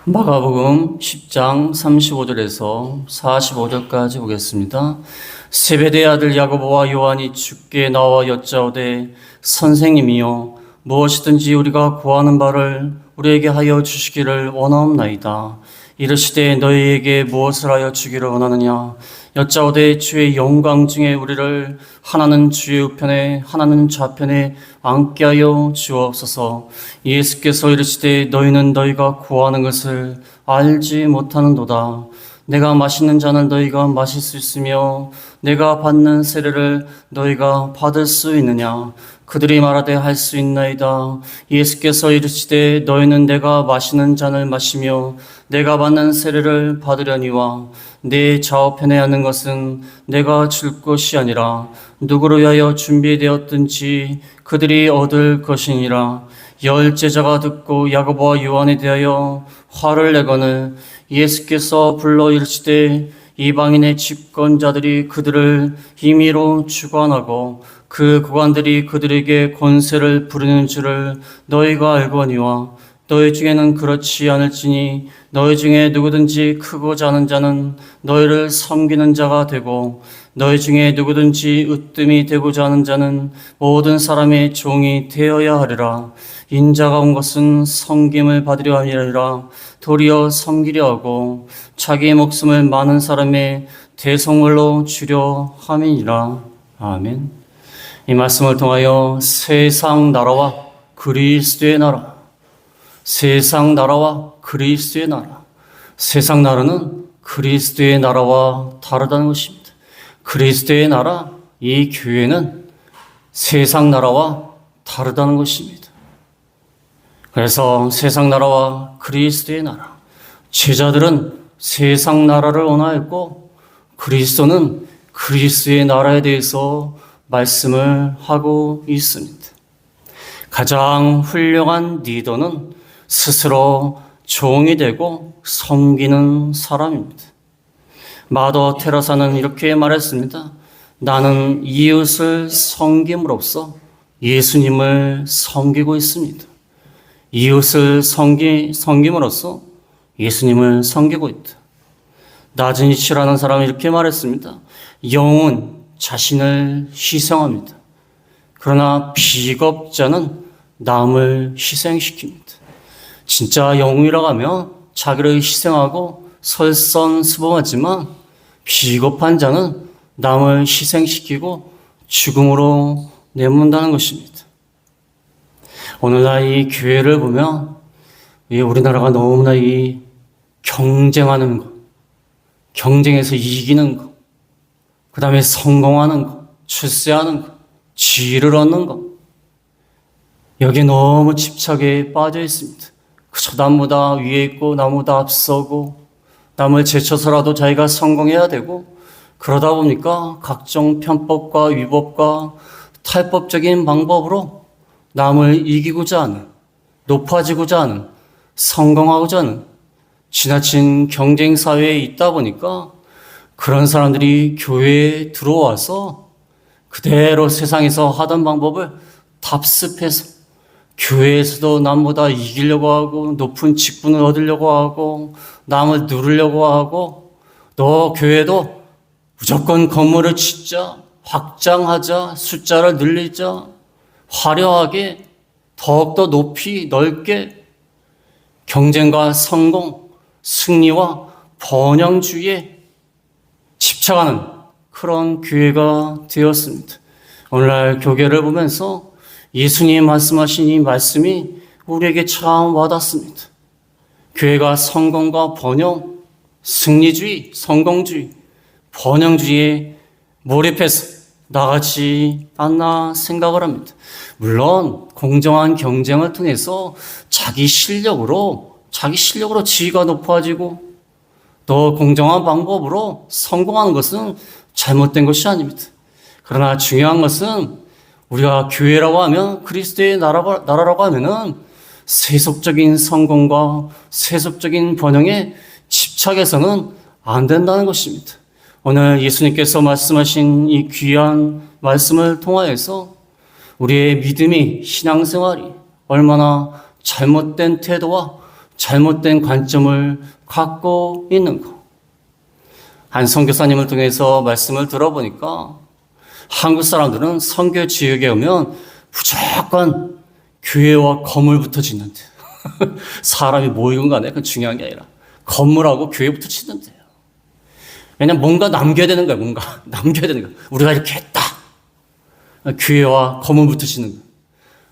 마가복음 10장 35절에서 45절까지 보겠습니다. 세베대의 아들 야고보와 요한이 주께 나와 여짜오되 선생님이여 무엇이든지 우리가 구하는 바를 우리에게 하여 주시기를 원하옵나이다. 이르시되 너희에게 무엇을 하여 주기를 원하느냐. 여짜오되 주의 영광 중에 우리를 하나는 주의 우편에 하나는 좌편에 앉게 하여 주옵소서. 예수께서 이르시되 너희는 너희가 구하는 것을 알지 못하는도다. 내가 마시는 잔을 너희가 마실 수 있으며 내가 받는 세례를 너희가 받을 수 있느냐. 그들이 말하되 할 수 있나이다. 예수께서 이르시되 너희는 내가 마시는 잔을 마시며 내가 받는 세례를 받으려니와 내 좌우편에 하는 것은 내가 줄 것이 아니라 누구를 위하여 준비되었든지 그들이 얻을 것이니라. 열 제자가 듣고 야고보와 요한에 대하여 화를 내거늘 예수께서 불러 이르시되 이방인의 집권자들이 그들을 임의로 주관하고 그 고관들이 그들에게 권세를 부리는 줄을 너희가 알거니와 너희 중에는 그렇지 않을지니 너희 중에 누구든지 크고 작은 자는 너희를 섬기는 자가 되고 너희 중에 누구든지 으뜸이 되고자 하는 자는 모든 사람의 종이 되어야 하리라. 인자가 온 것은 섬김을 받으려 함이 아니라 도리어 섬기려 하고 자기의 목숨을 많은 사람의 대성물로 주려 함이니라. 아멘. 이 말씀을 통하여 세상 나라와 그리스도의 나라, 세상 나라와 그리스도의 나라, 세상 나라는 그리스도의 나라와 다르다는 것입니다. 그리스도의 나라, 이 교회는 세상 나라와 다르다는 것입니다. 그래서 세상 나라와 그리스도의 나라, 제자들은 세상 나라를 원하였고 그리스도는 그리스도의 나라에 대해서 말씀을 하고 있습니다. 가장 훌륭한 리더는 스스로 종이 되고 섬기는 사람입니다. 마더 테레사는 이렇게 말했습니다. 나는 이웃을 섬김으로써 예수님을 섬기고 있습니다. 이웃을 섬김으로써 예수님을 섬기고 있다. 낮은 이치라는 사람은 이렇게 말했습니다. 영은 자신을 희생합니다. 그러나 비겁자는 남을 희생시킵니다. 진짜 영웅이라고 하면 자기를 희생하고 설선수범하지만 비겁한 자는 남을 희생시키고 죽음으로 내몬다는 것입니다. 오늘날 이 교회를 보면 우리나라가 너무나 이 경쟁하는 것, 경쟁에서 이기는 것, 그 다음에 성공하는 것, 출세하는 것, 지위를 얻는 것, 여기에 너무 집착에 빠져 있습니다. 그저 남보다 위에 있고 남보다 앞서고 남을 제쳐서라도 자기가 성공해야 되고 그러다 보니까 각종 편법과 위법과 탈법적인 방법으로 남을 이기고자 하는, 높아지고자 하는, 성공하고자 하는 지나친 경쟁 사회에 있다 보니까 그런 사람들이 교회에 들어와서 그대로 세상에서 하던 방법을 답습해서 교회에서도 남보다 이기려고 하고 높은 직분을 얻으려고 하고 남을 누르려고 하고 너 교회도 무조건 건물을 짓자, 확장하자, 숫자를 늘리자, 화려하게 더욱더 높이 넓게 경쟁과 성공, 승리와 번영주의에 집착하는 그런 교회가 되었습니다. 오늘날 교계를 보면서 예수님이 말씀하신 이 말씀이 우리에게 참 와닿습니다. 교회가 성공과 번영, 승리주의, 성공주의, 번영주의에 몰입해서 나가지 않나 생각을 합니다. 물론 공정한 경쟁을 통해서 자기 실력으로 지위가 높아지고 더 공정한 방법으로 성공하는 것은 잘못된 것이 아닙니다. 그러나 중요한 것은 우리가 교회라고 하면 그리스도의 나라라고 하면은 세속적인 성공과 세속적인 번영에 집착해서는 안 된다는 것입니다. 오늘 예수님께서 말씀하신 이 귀한 말씀을 통하여서 우리의 믿음이, 신앙생활이 얼마나 잘못된 태도와 잘못된 관점을 갖고 있는 것. 한 선교사님을 통해서 말씀을 들어보니까 한국 사람들은 선교 지역에 오면 무조건 교회와 건물부터 짓는데 사람이 모이건 간에 그건 중요한 게 아니라 건물하고 교회부터 짓는데요. 왜냐면 뭔가 남겨야 되는 거야. 뭔가 남겨야 되는 거야. 우리가 이렇게 했다. 교회와 건물부터 짓는 거야.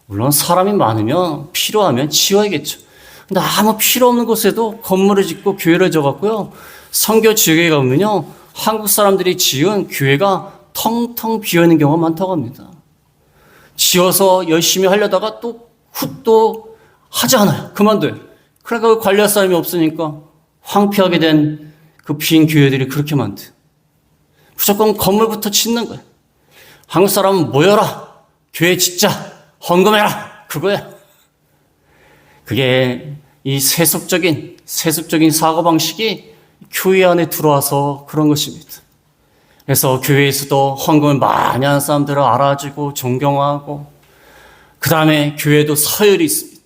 물론 사람이 많으면 필요하면 지어야겠죠. 근데 아무 필요 없는 곳에도 건물을 짓고 교회를 지어갖고요. 선교 지역에 가면요. 한국 사람들이 지은 교회가 텅텅 비어있는 경우가 많다고 합니다. 지어서 열심히 하려다가 또 훗도 하지 않아요. 그만둬요. 그러니까 관리할 사람이 없으니까 황폐하게 된 그 빈 교회들이 그렇게 많대요. 무조건 건물부터 짓는 거예요. 한국 사람은 모여라. 교회 짓자. 헌금해라. 그거야. 그게 이 세속적인 사고방식이 교회 안에 들어와서 그런 것입니다. 그래서 교회에서도 헌금을 많이 하는 사람들을 알아주고 존경하고 그 다음에 교회도 서열이 있습니다.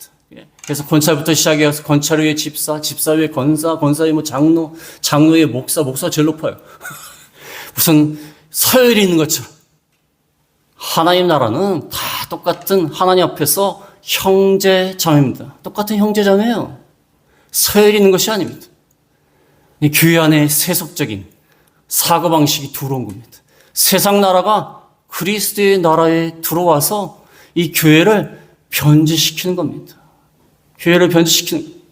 그래서 권찰부터 시작해서 권찰 위에 집사, 집사 위에 권사, 권사 위에 뭐 장로, 장로 위에 목사, 목사 제일 높아요. 무슨 서열이 있는 것처럼. 하나님 나라는 다 똑같은 하나님 앞에서 형제 자매입니다. 똑같은 형제 자매예요. 서열이 있는 것이 아닙니다. 이 교회 안에 세속적인 사고방식이 들어온 겁니다. 세상 나라가 그리스도의 나라에 들어와서 이 교회를 변질시키는 겁니다. 교회를 변질시키는 겁니다.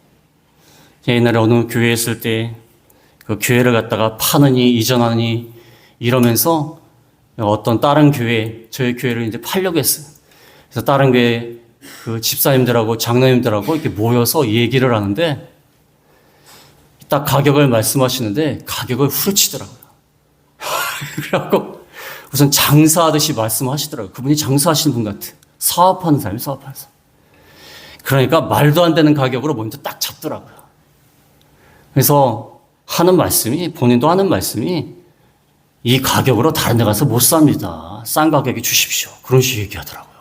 옛날에 어느 교회에 있을 때 그 교회를 갖다가 파느니 이전하니 이러면서 어떤 다른 교회, 저희 교회를 이제 팔려고 했어요. 그래서 다른 교회 그 집사님들하고 장로님들하고 이렇게 모여서 얘기를 하는데 딱 가격을 말씀하시는데 가격을 후려치더라고요. 그래갖고 우선 장사하듯이 말씀하시더라고요. 그분이 장사하시는 분 같아요. 사업하는 사람이 사업하는 사람. 그러니까 말도 안 되는 가격으로 먼저 딱 잡더라고요. 그래서 하는 말씀이, 본인도 하는 말씀이 이 가격으로 다른 데 가서 못 삽니다. 싼 가격에 주십시오. 그런 식으로 얘기하더라고요.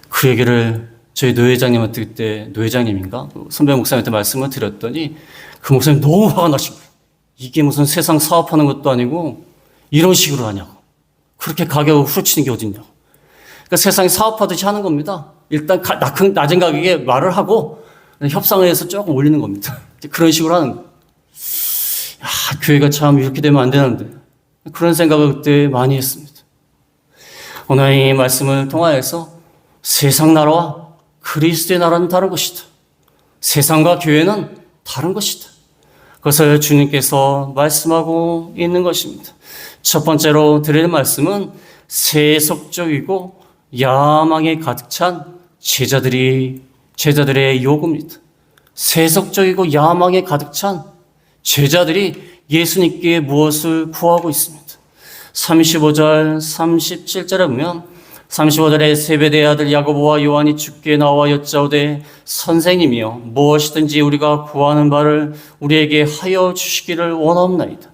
그 얘기를 저희 노회장님한테 그때, 노회장님인가? 선배 목사님한테 말씀을 드렸더니 그 목사님 너무 화가 나신 거예요. 이게 무슨 세상 사업하는 것도 아니고 이런 식으로 하냐고. 그렇게 가격을 후려치는 게 어딨냐고. 그러니까 세상이 사업하듯이 하는 겁니다. 일단 낮은 가격에 말을 하고 협상을 해서 조금 올리는 겁니다. 그런 식으로 하는 거예요. 야, 교회가 참 이렇게 되면 안 되는데. 그런 생각을 그때 많이 했습니다. 오늘 이 말씀을 통하여서 세상 나라와 그리스도의 나라는 다른 것이다. 세상과 교회는 다른 것이다. 그것을 주님께서 말씀하고 있는 것입니다. 첫 번째로 드릴 말씀은 세속적이고 야망에 가득 찬 제자들의 요구입니다. 세속적이고 야망에 가득 찬 제자들이 예수님께 무엇을 구하고 있습니다. 35절, 37절에 보면 35절에 세베대의 아들 야고보와 요한이 주께 나와 여짜오되 선생님이여 무엇이든지 우리가 구하는 바를 우리에게 하여 주시기를 원하옵나이다.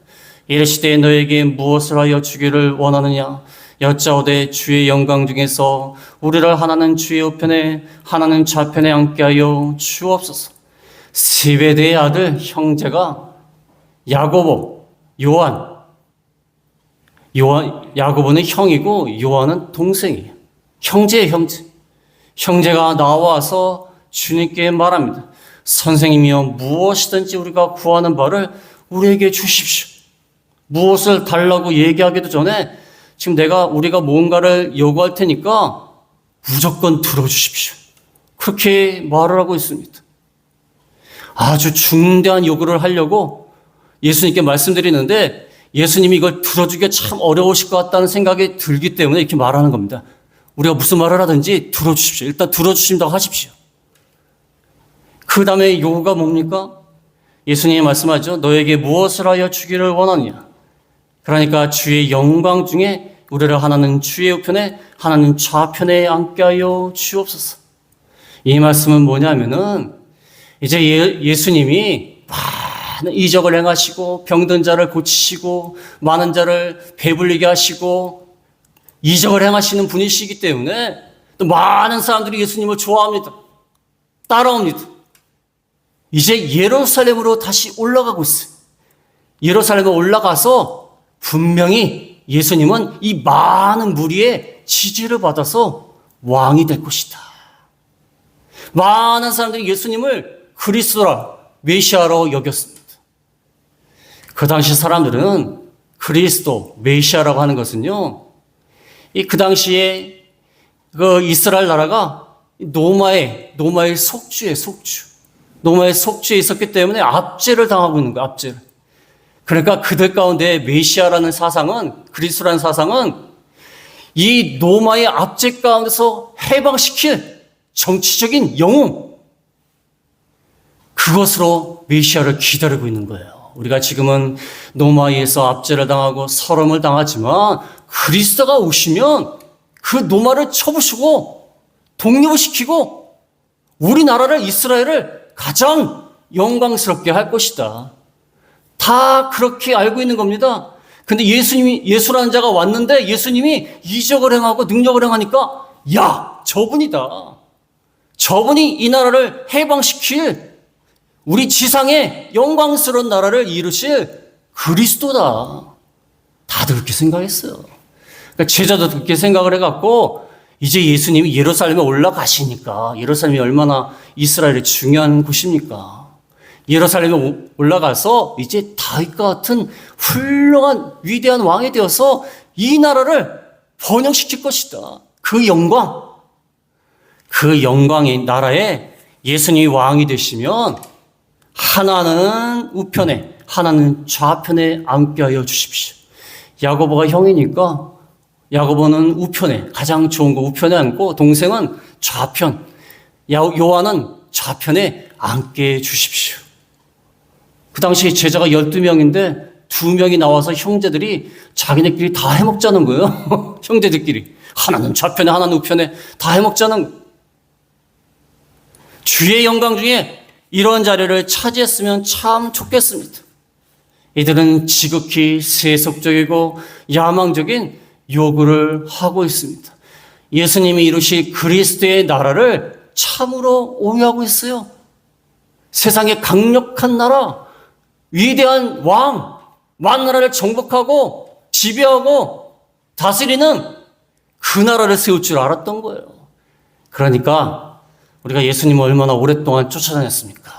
이르시되 너에게 무엇을 하여 주기를 원하느냐 여짜오되 주의 영광 중에서 우리를 하나는 주의 우편에 하나는 좌편에 앉게 하여 주옵소서. 세베대의 아들 형제가 야고보, 야고보는 형이고 요한은 동생이에요. 형제의 형제. 형제가 나와서 주님께 말합니다. 선생님이여 무엇이든지 우리가 구하는 바를 우리에게 주십시오. 무엇을 달라고 얘기하기도 전에 지금 우리가 뭔가를 요구할 테니까 무조건 들어주십시오. 그렇게 말을 하고 있습니다. 아주 중대한 요구를 하려고 예수님께 말씀드리는데 예수님이 이걸 들어주기가 참 어려우실 것 같다는 생각이 들기 때문에 이렇게 말하는 겁니다. 우리가 무슨 말을 하든지 들어주십시오. 일단 들어주신다고 하십시오. 그 다음에 요구가 뭡니까? 예수님이 말씀하죠. 너에게 무엇을 하여 주기를 원하느냐. 그러니까 주의 영광 중에 우리를 하나는 주의 우편에 하나는 좌편에 앉게 하여 주옵소서. 이 말씀은 뭐냐면은 이제 예수님이 많은 이적을 행하시고 병든 자를 고치시고 많은 자를 배불리게 하시고 이적을 행하시는 분이시기 때문에 또 많은 사람들이 예수님을 좋아합니다. 따라옵니다. 이제 예루살렘으로 다시 올라가고 있어요. 예루살렘에 올라가서 분명히 예수님은 이 많은 무리의 지지를 받아서 왕이 될 것이다. 많은 사람들이 예수님을 그리스도라, 메시아로 여겼습니다. 그 당시 사람들은 그리스도, 메시아라고 하는 것은요, 그 당시에 그 이스라엘 나라가 노마의 속주에 노마의 속주에 있었기 때문에 압제를 당하고 있는 거예요, 압제를. 그러니까 그들 가운데 메시아라는 사상은, 그리스도라는 사상은 이 노마의 압제 가운데서 해방시킬 정치적인 영웅, 그것으로 메시아를 기다리고 있는 거예요. 우리가 지금은 노마에서 압제를 당하고 설험을 당하지만 그리스도가 오시면 그 노마를 쳐부수고 독립을 시키고 우리나라를, 이스라엘을 가장 영광스럽게 할 것이다. 다 그렇게 알고 있는 겁니다. 근데 예수라는 자가 왔는데 예수님이 이적을 행하고 능력을 행하니까, 야, 저분이다. 저분이 이 나라를 해방시킬, 우리 지상의 영광스러운 나라를 이루실 그리스도다. 다들 그렇게 생각했어요. 그러니까 제자도 그렇게 생각을 해갖고, 이제 예수님이 예루살렘에 올라가시니까, 예루살렘이 얼마나 이스라엘의 중요한 곳입니까? 예루살렘에 올라가서 이제 다윗과 같은 훌륭한 위대한 왕이 되어서 이 나라를 번영시킬 것이다. 그 영광의 나라에 예수님이 왕이 되시면 하나는 우편에, 하나는 좌편에 앉게 하여 주십시오. 야고보가 형이니까 야고보는 우편에, 가장 좋은 거 우편에 앉고, 동생은 좌편, 요한은 좌편에 앉게 해 주십시오. 그 당시에 제자가 12명인데 2명이 나와서 형제들이 자기네끼리 다 해먹자는 거예요. 형제들끼리. 하나는 좌편에, 하나는 우편에 다 해먹자는 거예요. 주의 영광 중에 이런 자리를 차지했으면 참 좋겠습니다. 이들은 지극히 세속적이고 야망적인 요구를 하고 있습니다. 예수님이 이루실 그리스도의 나라를 참으로 오해하고 있어요. 세상의 강력한 나라, 위대한 왕, 만나라를 정복하고 지배하고 다스리는 그 나라를 세울 줄 알았던 거예요. 그러니까 우리가 예수님을 얼마나 오랫동안 쫓아다녔습니까?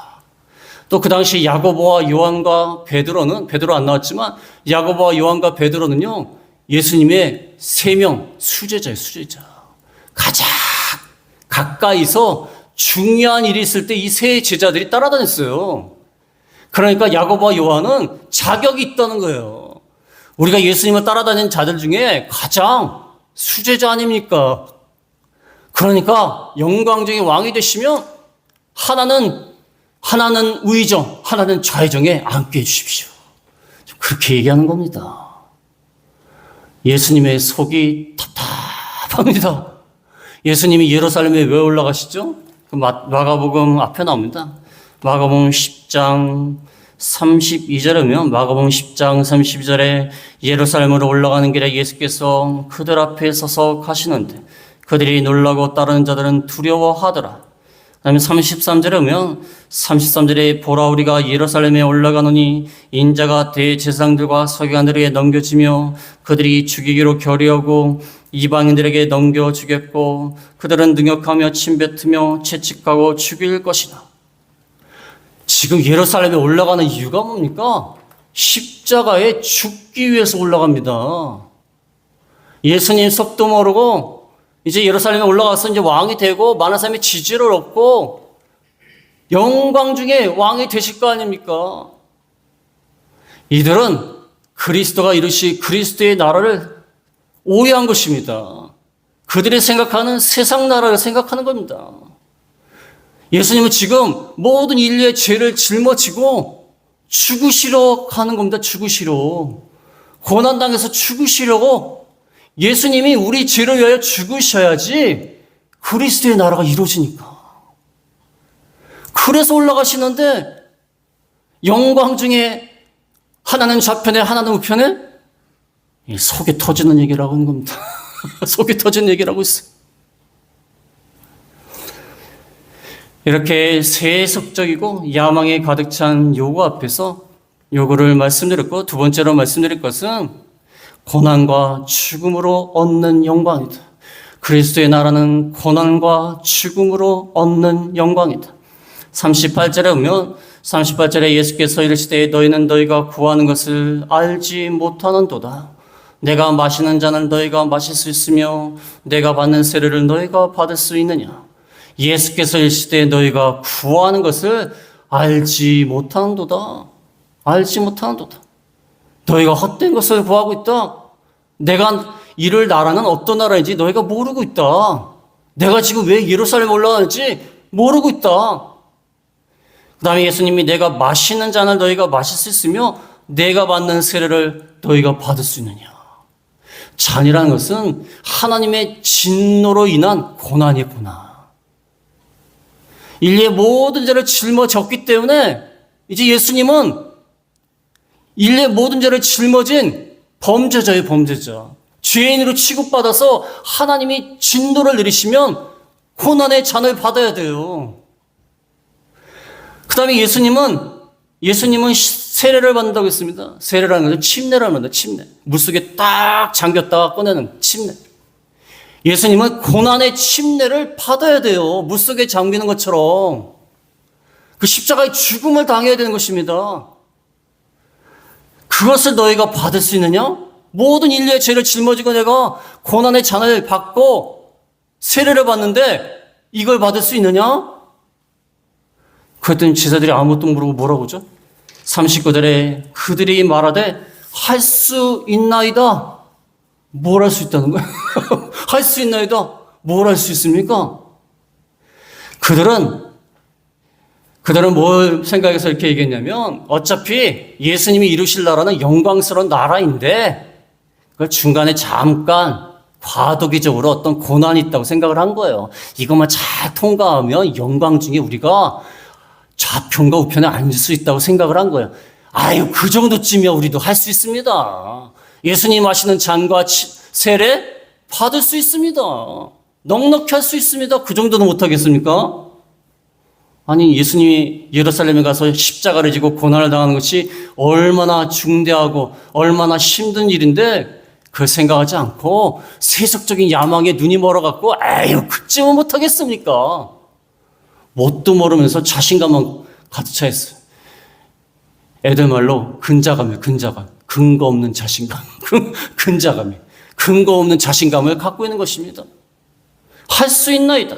또 그 당시 야고보와 요한과 베드로는, 베드로 안 나왔지만 야고보와 요한과 베드로는요, 예수님의 3명 수제자예요, 수제자. 가장 가까이서 중요한 일이 있을 때 이 세 제자들이 따라다녔어요. 그러니까 야고보와 요한은 자격이 있다는 거예요. 우리가 예수님을 따라다니는 자들 중에 가장 수제자 아닙니까? 그러니까 영광적인 왕이 되시면 하나는 우의정, 하나는 좌의정에 앉게 해주십시오. 그렇게 얘기하는 겁니다. 예수님의 속이 답답합니다. 예수님이 예루살렘에 왜 올라가시죠? 그 마가복음 앞에 나옵니다. 마가복음 10장 32절에 보면, 마가복음 10장 32절에 예루살렘으로 올라가는 길에 예수께서 그들 앞에 서서 가시는데 그들이 놀라고 따르는 자들은 두려워하더라. 그 다음에 33절에 보면, 33절에 보라, 우리가 예루살렘에 올라가노니 인자가 대제사장들과 서기관들에게 넘겨지며 그들이 죽이기로 결의하고 이방인들에게 넘겨주겠고 그들은 능욕하며 침뱉으며 채찍하고 죽일 것이다. 지금 예루살렘에 올라가는 이유가 뭡니까? 십자가에 죽기 위해서 올라갑니다. 예수님 속도 모르고 이제 예루살렘에 올라가서 이제 왕이 되고 많은 사람이 지지를 얻고 영광 중에 왕이 되실 거 아닙니까? 이들은 그리스도가 이루실 그리스도의 나라를 오해한 것입니다. 그들이 생각하는 세상 나라를 생각하는 겁니다. 예수님은 지금 모든 인류의 죄를 짊어지고 죽으시러 가는 겁니다. 죽으시러. 고난당해서 죽으시려고 예수님이 우리 죄를 위하여 죽으셔야지 그리스도의 나라가 이루어지니까. 그래서 올라가시는데 영광 중에 하나는 좌편에 하나는 우편에 속이 터지는 얘기를 하고 있는 겁니다. 속이 터지는 얘기를 하고 있어요. 이렇게 세속적이고 야망에 가득 찬 요구 앞에서 요구를 말씀드렸고, 두 번째로 말씀드릴 것은 고난과 죽음으로 얻는 영광이다. 그리스도의 나라는 고난과 죽음으로 얻는 영광이다. 38절에 보면 38절에 예수께서 이르시되 너희는 너희가 구하는 것을 알지 못하는도다. 내가 마시는 잔을 너희가 마실 수 있으며 내가 받는 세례를 너희가 받을 수 있느냐. 예수께서 이르시되 너희가 구하는 것을 알지 못하는도다. 알지 못하는도다. 너희가 헛된 것을 구하고 있다. 내가 이룰 나라는 어떤 나라인지 너희가 모르고 있다. 내가 지금 왜 예루살렘에 올라가는지 모르고 있다. 그 다음에 예수님이 내가 마시는 잔을 너희가 마실 수 있으며 내가 받는 세례를 너희가 받을 수 있느냐. 잔이라는 것은 하나님의 진노로 인한 고난이의 고난. 인류의 모든 죄를 짊어졌기 때문에 이제 예수님은 인류의 모든 죄를 짊어진 범죄자예요, 범죄자. 죄인으로 취급받아서 하나님이 진노를 내리시면 고난의 잔을 받아야 돼요. 그 다음에 예수님은 세례를 받는다고 했습니다. 세례라는 것은 침례를 합니다. 침례. 물속에 딱 잠겼다가 꺼내는 침례. 예수님은 고난의 침례를 받아야 돼요. 물속에 잠기는 것처럼. 그 십자가의 죽음을 당해야 되는 것입니다. 그것을 너희가 받을 수 있느냐? 모든 인류의 죄를 짊어지고 내가 고난의 잔을 받고 세례를 받는데 이걸 받을 수 있느냐? 그랬더니 제자들이 아무것도 모르고 뭐라고 하죠? 39절에 그들이 말하되 할 수 있나이다. 뭘 할 수 있다는 거야? 할 수 있나이다. 뭘 할 수 있습니까? 그들은 뭘 생각해서 이렇게 얘기했냐면 어차피 예수님이 이루실 나라는 영광스러운 나라인데 그걸 중간에 잠깐 과도기적으로 어떤 고난이 있다고 생각을 한 거예요. 이것만 잘 통과하면 영광 중에 우리가 좌편과 우편에 앉을 수 있다고 생각을 한 거예요. 아유, 그 정도쯤이야 우리도 할 수 있습니다. 예수님 하시는 잔과 세례 받을 수 있습니다. 넉넉히 할 수 있습니다. 그 정도는 못하겠습니까? 아니, 예수님이 예루살렘에 가서 십자가를 지고 고난을 당하는 것이 얼마나 중대하고 얼마나 힘든 일인데 그걸 생각하지 않고 세속적인 야망에 눈이 멀어갖고 아유, 그쯤은 못하겠습니까? 뭣도 모르면서 자신감만 가득 차 있어요. 애들 말로 근자감이에요. 근자감. 근거 없는 자신감. 근자감이. 근거 없는 자신감을 갖고 있는 것입니다. 할 수 있나이다.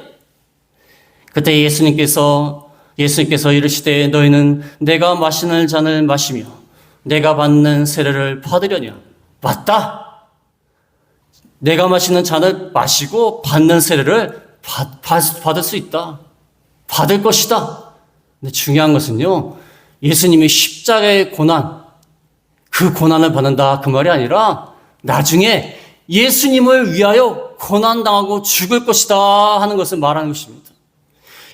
그때 예수님께서 이르시되 너희는 내가 마시는 잔을 마시며 내가 받는 세례를 받으려냐. 맞다. 내가 마시는 잔을 마시고 받는 세례를 받을 수 있다. 받을 것이다. 근데 중요한 것은요, 예수님이 십자가의 고난, 그 고난을 받는다 그 말이 아니라 나중에 예수님을 위하여 고난당하고 죽을 것이다 하는 것을 말하는 것입니다.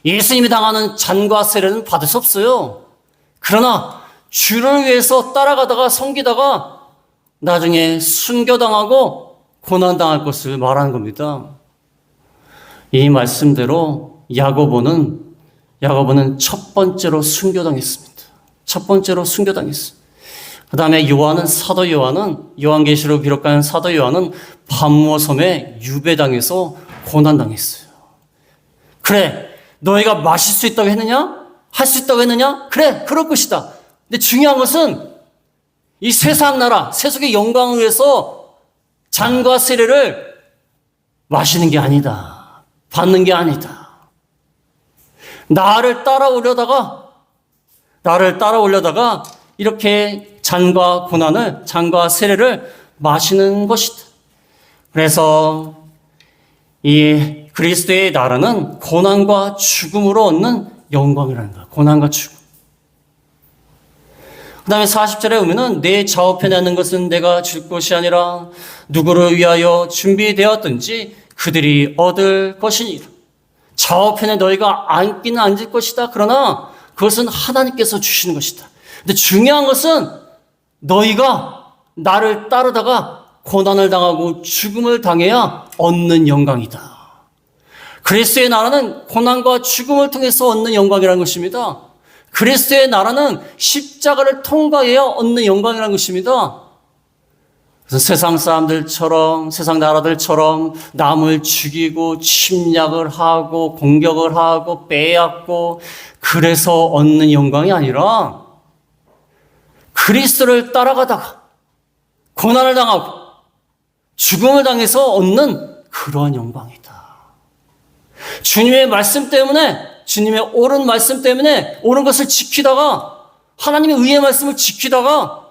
예수님이 당하는 잔과 세례는 받을 수 없어요. 그러나 주를 위해서 따라가다가 섬기다가 나중에 순교당하고 고난당할 것을 말하는 겁니다. 이 말씀대로 야고보는 첫 번째로 순교당했습니다. 첫 번째로 순교당했습니다. 그 다음에 사도 요한계시록 기록한 사도 요한은 반모섬에 유배당해서 고난당했어요. 그래, 너희가 마실 수 있다고 했느냐? 할 수 있다고 했느냐? 그래, 그럴 것이다. 근데 중요한 것은 이 세상 나라, 세속의 영광을 위해서 잔과 세례를 마시는 게 아니다. 받는 게 아니다. 나를 따라오려다가 이렇게 잔과 세례를 마시는 것이다. 그래서 이 그리스도의 나라는 고난과 죽음으로 얻는 영광이라는 거야. 고난과 죽음. 그 다음에 40절에 보면은 내 좌우편에 앉는 것은 내가 줄 것이 아니라 누구를 위하여 준비되었든지 그들이 얻을 것이니라. 좌우편에 너희가 앉기는 앉을 것이다. 그러나 그것은 하나님께서 주시는 것이다. 근데 중요한 것은 너희가 나를 따르다가 고난을 당하고 죽음을 당해야 얻는 영광이다. 그리스도의 나라는 고난과 죽음을 통해서 얻는 영광이라는 것입니다. 그리스도의 나라는 십자가를 통과해야 얻는 영광이라는 것입니다. 그래서 세상 사람들처럼, 세상 나라들처럼 남을 죽이고 침략을 하고 공격을 하고 빼앗고 그래서 얻는 영광이 아니라 그리스도를 따라가다가 고난을 당하고 죽음을 당해서 얻는 그러한 영광이다. 주님의 말씀 때문에, 주님의 옳은 말씀 때문에 옳은 것을 지키다가 하나님의 의의 말씀을 지키다가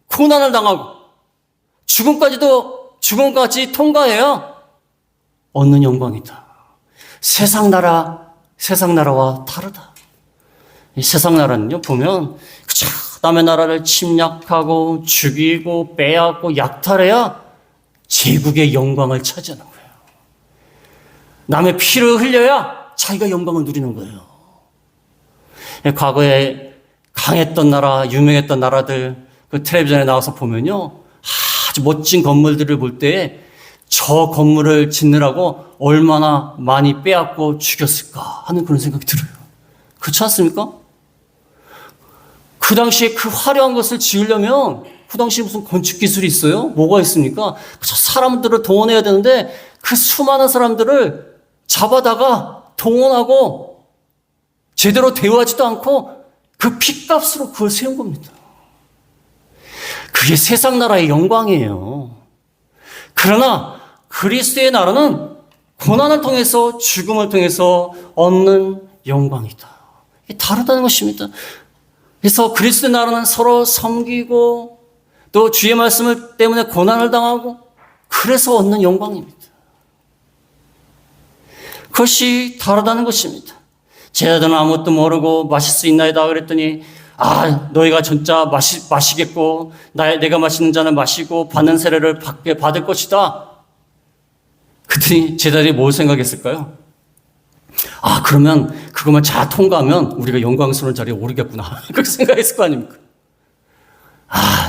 고난을 당하고 죽음까지 통과해야 얻는 영광이다. 세상 나라와 다르다. 이 세상 나라는요, 보면 그저 남의 나라를 침략하고 죽이고 빼앗고 약탈해야 제국의 영광을 차지하는 거예요. 남의 피를 흘려야 자기가 영광을 누리는 거예요. 과거에 강했던 나라, 유명했던 나라들 그 텔레비전에 나와서 보면요, 아주 멋진 건물들을 볼 때 저 건물을 짓느라고 얼마나 많이 빼앗고 죽였을까 하는 그런 생각이 들어요. 그렇지 않습니까? 그 당시에 그 화려한 것을 지으려면 그 당시에 무슨 건축 기술이 있어요? 뭐가 있습니까? 저 사람들을 동원해야 되는데 그 수많은 사람들을 잡아다가 동원하고 제대로 대우하지도 않고 그 핏값으로 그걸 세운 겁니다. 그게 세상 나라의 영광이에요. 그러나 그리스도의 나라는 고난을 통해서 죽음을 통해서 얻는 영광이다. 이게 다르다는 것입니다. 그래서 그리스도의 나라는 서로 섬기고 또 주의 말씀을 때문에 고난을 당하고 그래서 얻는 영광입니다. 그것이 다르다는 것입니다. 제자들은 아무것도 모르고 마실 수 있나이다 그랬더니 너희가 진짜 마시겠고 내가 마시는 자는 마시고 받는 세례를 받을 것이다. 그랬더니 제자들이 뭘 생각했을까요? 그러면 그것만 잘 통과하면 우리가 영광스러운 자리에 오르겠구나. 그렇게 생각했을 거 아닙니까?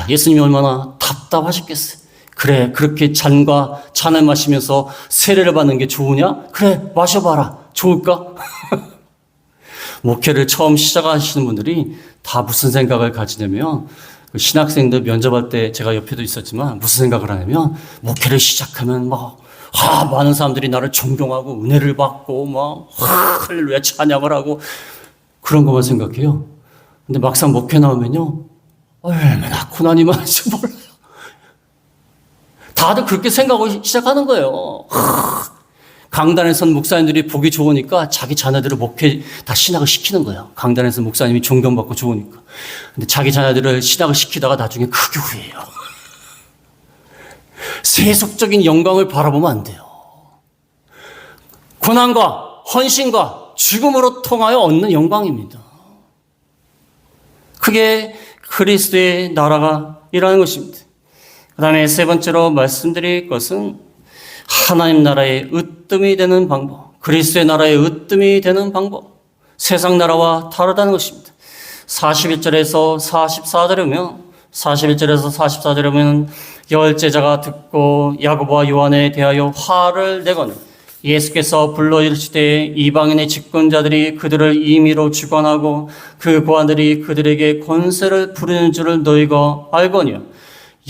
예수님이 얼마나 답답하셨겠어요. 그래, 그렇게 잔을 마시면서 세례를 받는 게 좋으냐? 그래, 마셔봐라. 좋을까? 목회를 처음 시작하시는 분들이 다 무슨 생각을 가지냐면, 신학생들 면접할 때 제가 옆에도 있었지만 무슨 생각을 하냐면, 목회를 시작하면 많은 사람들이 나를 존경하고 은혜를 받고 할렐루야 찬양을 하고 그런 것만 생각해요. 근데 막상 목회 나오면요, 얼마나 고난이 많은지 몰라요. 다들 그렇게 생각하고 시작하는 거예요. 강단에선 목사님들이 보기 좋으니까 자기 자녀들을 목회 다 신학을 시키는 거예요. 강단에서 목사님이 존경받고 좋으니까. 근데 자기 자녀들을 신학을 시키다가 나중에 크게 후회해요. 세속적인 영광을 바라보면 안 돼요. 고난과 헌신과 죽음으로 통하여 얻는 영광입니다. 그게 그리스도의 나라가 이라는 것입니다. 그 다음에 세 번째로 말씀드릴 것은 하나님 나라의 으뜸이 되는 방법, 그리스도의 나라의 으뜸이 되는 방법, 세상 나라와 다르다는 것입니다. 41절에서 44절에 보면 열 제자가 듣고 야고보와 요한에 대하여 화를 내거늘 예수께서 불러 이르시되 이방인의 집권자들이 그들을 임의로 주관하고 그 고관들이 그들에게 권세를 부리는 줄을 너희가 알거니와.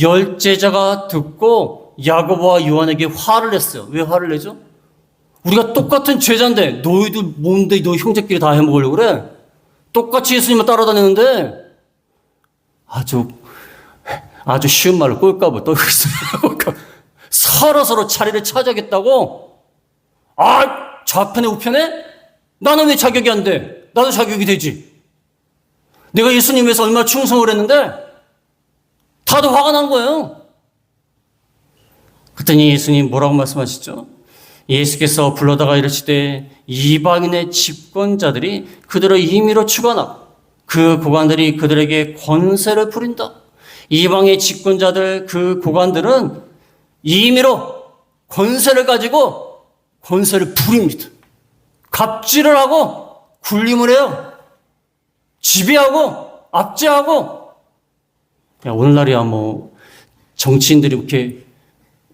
열 제자가 듣고 야고보와 요한에게 화를 냈어요. 왜 화를 내죠? 우리가 똑같은 제자인데 너희들 뭔데 너 형제끼리 다 해먹으려고 그래? 똑같이 예수님을 따라다니는데 아주 쉬운 말로 꼴값을 떨고 있어요. 서로 자리를 차지하겠다고? 좌편에 우편에? 나는 왜 자격이 안 돼? 나도 자격이 되지. 내가 예수님 위해서 얼마나 충성을 했는데 다들 화가 난 거예요. 그랬더니 예수님 뭐라고 말씀하시죠? 예수께서 불러다가 이르시되 이방인의 집권자들이 그들을 임의로 주관하고 그 고관들이 그들에게 권세를 부린다. 이방의 집권자들 그 고관들은 임의로 권세를 가지고 권세를 부립니다. 갑질을 하고 굴림을 해요. 지배하고 압제하고. 오늘날이야 정치인들이 이렇게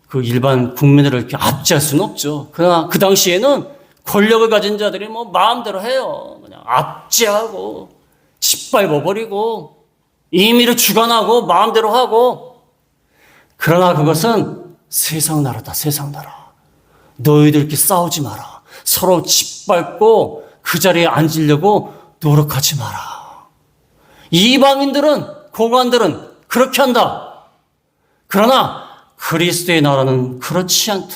그 일반 국민들을 이렇게 압제할 수는 없죠. 그러나 그 당시에는 권력을 가진 자들이 뭐 마음대로 해요. 그냥 압제하고 짓밟아버리고 임의로 주관하고 마음대로 하고. 그러나 그것은 세상 나라다. 세상 나라. 너희들끼리 싸우지 마라. 서로 짓밟고 그 자리에 앉으려고 노력하지 마라. 이방인들은, 고관들은 그렇게 한다. 그러나 그리스도의 나라는 그렇지 않다.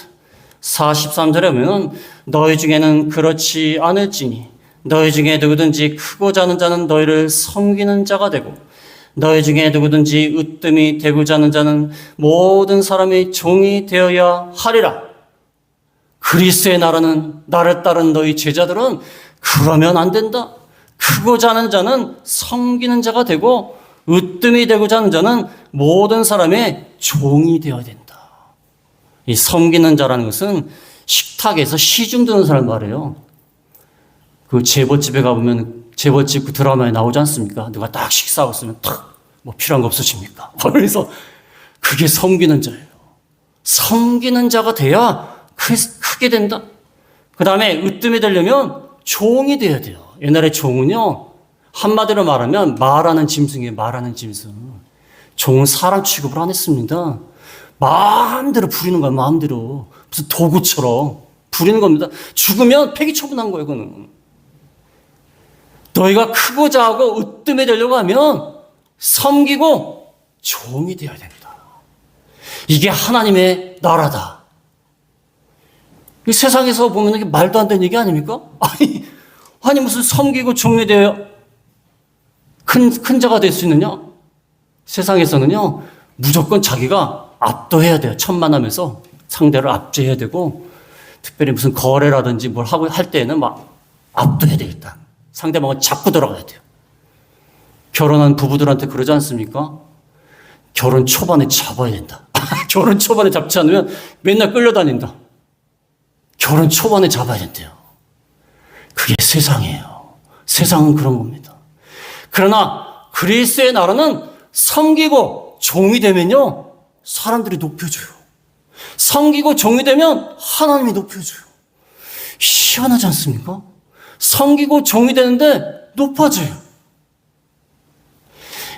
43절에 보면 너희 중에는 그렇지 않을지니 너희 중에 누구든지 크고 자는 자는 너희를 섬기는 자가 되고 너희 중에 누구든지 으뜸이 되고자 하는 자는 모든 사람의 종이 되어야 하리라. 그리스도의 나라는, 나를 따른 너희 제자들은 그러면 안 된다. 크고자 하는 자는 섬기는 자가 되고 으뜸이 되고자 하는 자는 모든 사람의 종이 되어야 된다. 이 섬기는 자라는 것은 식탁에서 시중 드는 사람 말이에요. 그 제보집에 가보면 제보집 그 드라마에 나오지 않습니까? 누가 딱 식사하고 있으면 탁 뭐 필요한 거 없으십니까? 그래서 그게 섬기는 자예요. 섬기는 자가 돼야 크게 된다. 그 다음에 으뜸이 되려면 종이 돼야 돼요. 옛날에 종은요, 한마디로 말하면 말하는 짐승이에요. 말하는 짐승. 종은 사람 취급을 안 했습니다. 마음대로 부리는 거야. 마음대로. 무슨 도구처럼 부리는 겁니다. 죽으면 폐기 처분한 거예요. 그거는. 너희가 크고자 하고 으뜸이 되려고 하면 섬기고 종이 되어야 된다. 이게 하나님의 나라다. 이 세상에서 보면 이게 말도 안 되는 얘기 아닙니까? 아니 무슨 섬기고 종이 되어 큰 자가 될 수 있느냐? 세상에서는요, 무조건 자기가 압도해야 돼요. 천만하면서 상대를 압제해야 되고, 특별히 무슨 거래라든지 뭘 하고 할 때에는 막 압도해야 돼, 일단. 상대방을 잡고 들어가야 돼요. 결혼한 부부들한테 그러지 않습니까? 결혼 초반에 잡아야 된다. 결혼 초반에 잡지 않으면 맨날 끌려다닌다. 결혼 초반에 잡아야 된대요. 그게 세상이에요. 세상은 그런 겁니다. 그러나 그리스도의 나라는 섬기고 종이 되면요, 사람들이 높여줘요. 섬기고 종이 되면 하나님이 높여줘요. 희한하지 않습니까? 섬기고 종이 되는데 높아져요.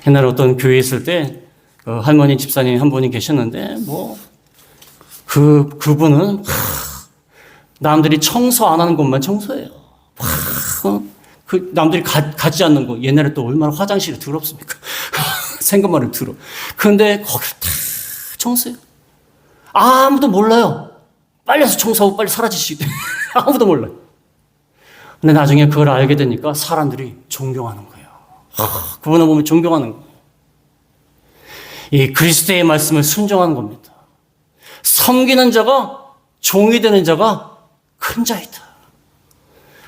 옛날에 어떤 교회에 있을 때 할머니 집사님 한 분이 계셨는데 그분은 남들이 청소 안 하는 곳만 청소해요. 그 남들이 가지 않는 곳. 옛날에 또 얼마나 화장실이 더럽습니까? 생각만 해도 더러. 그런데 거기를 다 청소해요. 아무도 몰라요. 빨리 해서 청소하고 빨리 사라지시대. 아무도 몰라요. 근데 나중에 그걸 알게 되니까 사람들이 존경하는 거예요. 그분을 보면 존경하는 거예요. 이 그리스도의 말씀을 순종하는 겁니다. 섬기는 자가, 종이 되는 자가 큰 자이다.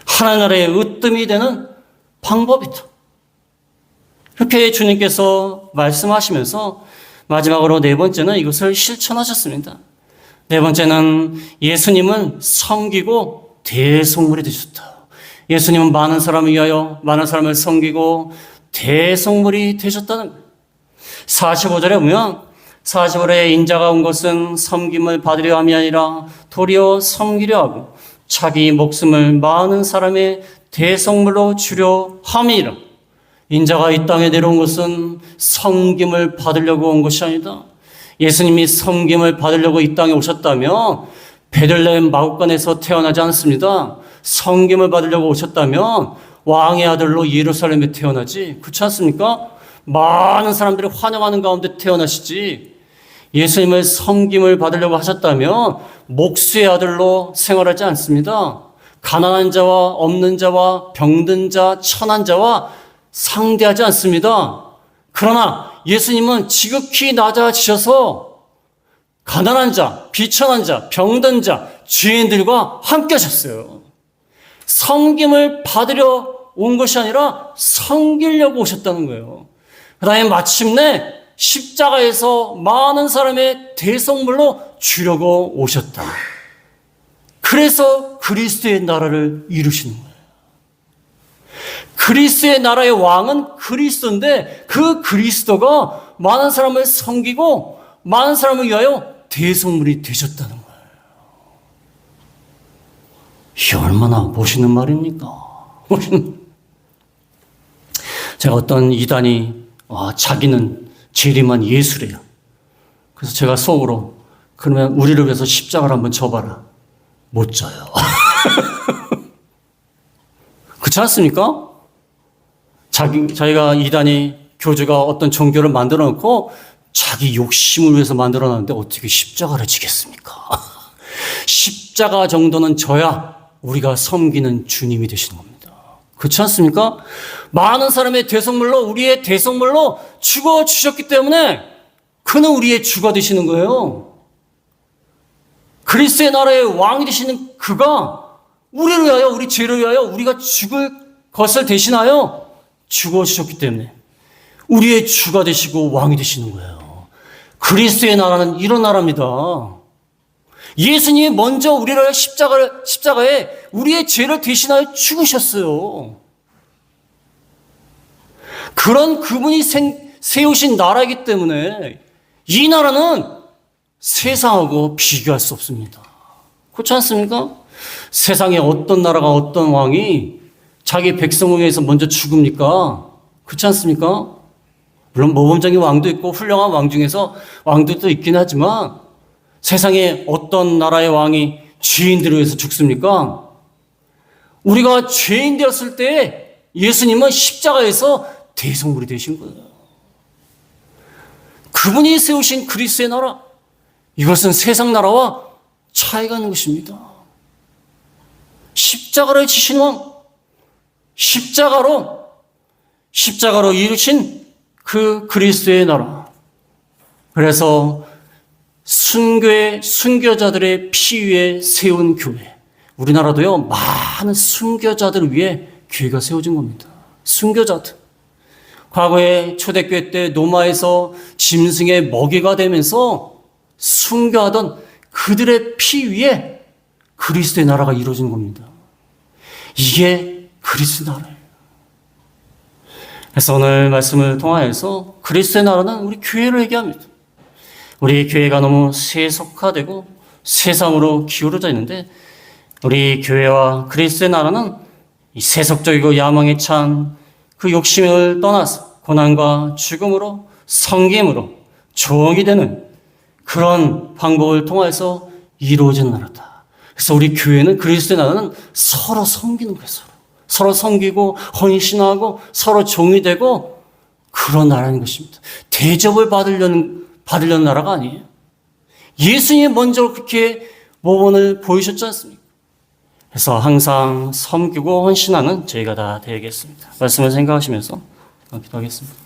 하나님 나라의 으뜸이 되는 방법이다. 이렇게 주님께서 말씀하시면서 마지막으로 네 번째는 이것을 실천하셨습니다. 네 번째는 예수님은 섬기고 대속물이 되셨다. 예수님은 많은 사람을 위하여 많은 사람을 섬기고 대속물이 되셨다는 거예요. 45절에 보면 45절에 인자가 온 것은 섬김을 받으려 함이 아니라 도리어 섬기려 하고 자기 목숨을 많은 사람의 대속물로 주려 함이라. 인자가 이 땅에 내려온 것은 섬김을 받으려고 온 것이 아니다. 예수님이 섬김을 받으려고 이 땅에 오셨다면 베들레헴 마구간에서 태어나지 않습니다. 섬김을 받으려고 오셨다면 왕의 아들로 예루살렘에 태어나지. 그렇지 않습니까? 많은 사람들이 환영하는 가운데 태어나시지. 예수님을 섬김을 받으려고 하셨다면 목수의 아들로 생활하지 않습니다. 가난한 자와 없는 자와 병든 자, 천한 자와 상대하지 않습니다. 그러나 예수님은 지극히 낮아지셔서 가난한 자, 비천한 자, 병든 자, 죄인들과 함께 하셨어요. 섬김을 받으려 온 것이 아니라 섬기려고 오셨다는 거예요. 그 다음에 마침내 십자가에서 많은 사람의 대속물로 주려고 오셨다. 그래서 그리스도의 나라를 이루시는 거예요. 그리스도의 나라의 왕은 그리스도인데 그 그리스도가 많은 사람을 섬기고 많은 사람을 위하여 대속물이 되셨다는 거예요. 이게 얼마나 멋있는 말입니까? 제가 어떤 이단이 자기는 재림한 예수래요. 그래서 제가 속으로 그러면 우리를 위해서 십자가를 한번 져봐라. 못 져요. 그렇지 않습니까? 자기가 이단이 교주가 어떤 종교를 만들어 놓고 자기 욕심을 위해서 만들어 놨는데 어떻게 십자가를 지겠습니까? 십자가 정도는 져야 우리가 섬기는 주님이 되시는 겁니다. 그렇지 않습니까? 많은 사람의 대속물로 우리의 대속물로 죽어 주셨기 때문에 그는 우리의 주가 되시는 거예요. 그리스도의 나라의 왕이 되시는 그가 우리를 위하여 우리 죄를 위하여 우리가 죽을 것을 대신하여 죽어 주셨기 때문에 우리의 주가 되시고 왕이 되시는 거예요. 그리스도의 나라는 이런 나라입니다. 예수님이 먼저 우리를 십자가에 우리의 죄를 대신하여 죽으셨어요. 그런 그분이 세우신 나라이기 때문에 이 나라는 세상하고 비교할 수 없습니다. 그렇지 않습니까? 세상에 어떤 나라가 어떤 왕이 자기 백성을 위해서 먼저 죽습니까? 그렇지 않습니까? 물론 모범적인 왕도 있고 훌륭한 왕 중에서 왕들도 있긴 하지만 세상에 어떤 나라의 왕이 죄인들을 위해서 죽습니까? 우리가 죄인 되었을 때 예수님은 십자가에서 대성물이 되신 거예요. 그분이 세우신 그리스도의 나라, 이것은 세상 나라와 차이가 있는 것입니다. 십자가를 지신 왕, 십자가로 이루신 그 그리스도의 나라. 그래서 순교자들의 피 위에 세운 교회. 우리나라도요, 많은 순교자들을 위해 교회가 세워진 겁니다. 순교자들. 과거에 초대교회 때 노마에서 짐승의 먹이가 되면서 순교하던 그들의 피 위에 그리스도의 나라가 이루어진 겁니다. 이게 그리스도 나라예요. 그래서 오늘 말씀을 통하여서 그리스도의 나라는 우리 교회를 얘기합니다. 우리 교회가 너무 세속화되고 세상으로 기울어져 있는데 우리 교회와 그리스도의 나라는 이 세속적이고 야망에 찬 그 욕심을 떠나서 고난과 죽음으로 섬김으로 종이 되는 그런 방법을 통해서 이루어진 나라다. 그래서 우리 교회는 그리스도의 나라는 서로 섬기는 거예요. 서로 섬기고 헌신하고 서로 종이 되고 그런 나라인 것입니다. 대접을 받으려는 나라가 아니에요. 예수님이 먼저 그렇게 모범을 보이셨지 않습니까? 그래서 항상 섬기고 헌신하는 저희가 다 되겠습니다. 말씀을 생각하시면서 기도하겠습니다.